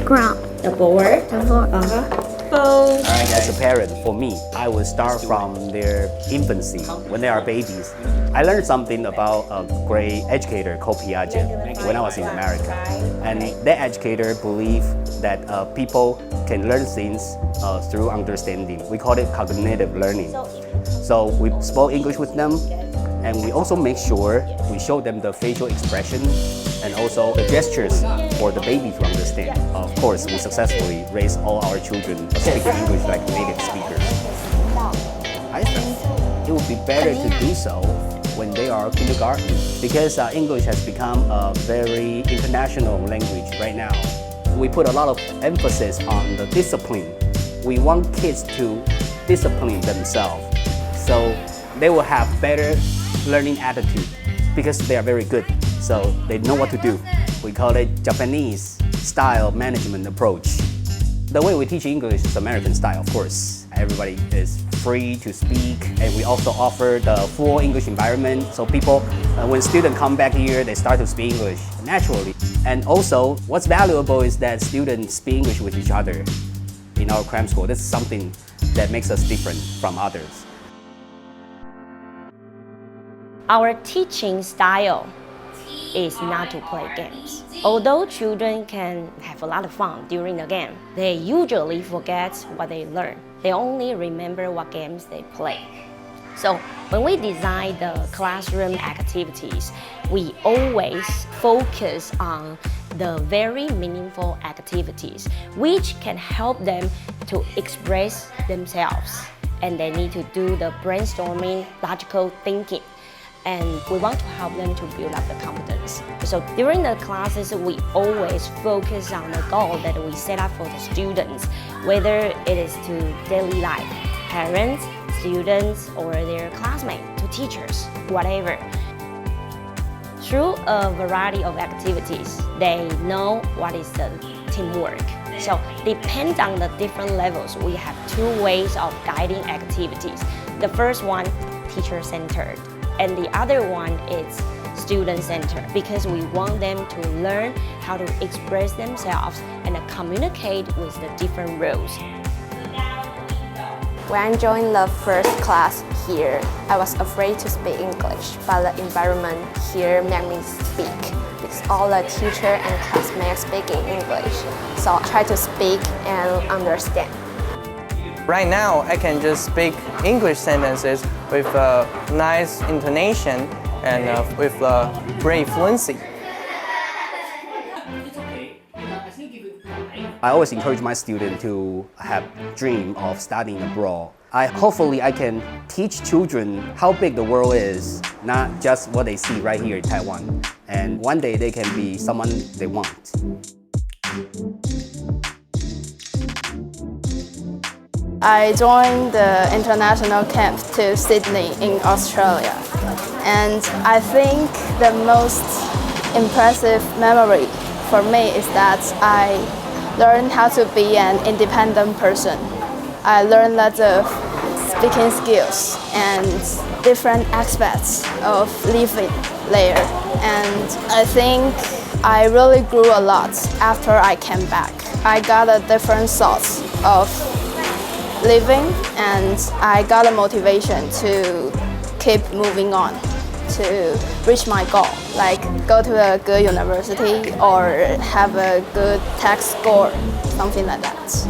background. The board. The board. Phone. As a parent, for me, I will start from their infancy, when they are babies. I learned something about a great educator called Piaget when I was in America. And that educator believed that people can learn things through understanding. We call it cognitive learning. So we spoke English with them, and we also make sure we show them the facial expression and also the gestures for the baby to understand. Of course, we successfully raised all our children speaking English like native speakers. I think it would be better to do so when they are kindergarten, because English has become a very international language right now. We put a lot of emphasis on the discipline. We want kids to discipline themselves, so they will have better learning attitude because they are very good, so they know what to do. We call it Japanese style management approach. The way we teach English is American style, of course. Everybody is free to speak, and we also offer the full English environment, so people, when students come back here, they start to speak English naturally. And also, what's valuable is that students speak English with each other in our cram school. This is something that makes us different from others. Our teaching style is not to play games. Although children can have a lot of fun during the game, they usually forget what they learn. They only remember what games they play. So when we design the classroom activities, we always focus on the very meaningful activities which can help them to express themselves. And they need to do the brainstorming, logical thinking. And we want to help them to build up the confidence. So during the classes, we always focus on the goal that we set up for the students, whether it is to daily life, parents, students, or their classmates, to teachers, whatever. Through a variety of activities, they know what is the teamwork. So depending on the different levels, we have two ways of guiding activities. The first one, teacher-centered. And the other one is student-centered, because we want them to learn how to express themselves and communicate with the different roles. When I joined the first class here, I was afraid to speak English, but the environment here made me speak, because all the teacher and classmates speak in English. So I try to speak and understand. Right now, I can just speak English sentences with a nice intonation and with a great fluency. I always encourage my students to have dream of studying abroad. Hopefully I can teach children how big the world is, not just what they see right here in Taiwan. And one day they can be someone they want. I joined the international camp to Sydney in Australia, and I think the most impressive memory for me is that I learned how to be an independent person. I learned lots of speaking skills and different aspects of living there, and I think I really grew a lot after I came back. I got a different thoughts of living, and I got a motivation to keep moving on to reach my goal, like go to a good university or have a good test score, something like that.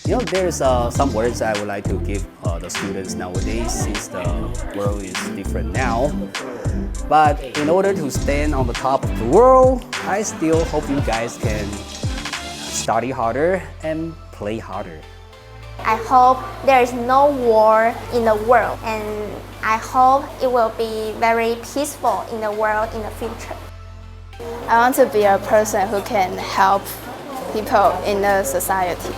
You know, there's some words I would like to give the students nowadays, since the world is different now. But in order to stand on the top of the world, I still hope you guys can study harder and play harder. I hope there is no war in the world, and I hope it will be very peaceful in the world in the future. I want to be a person who can help people in the society.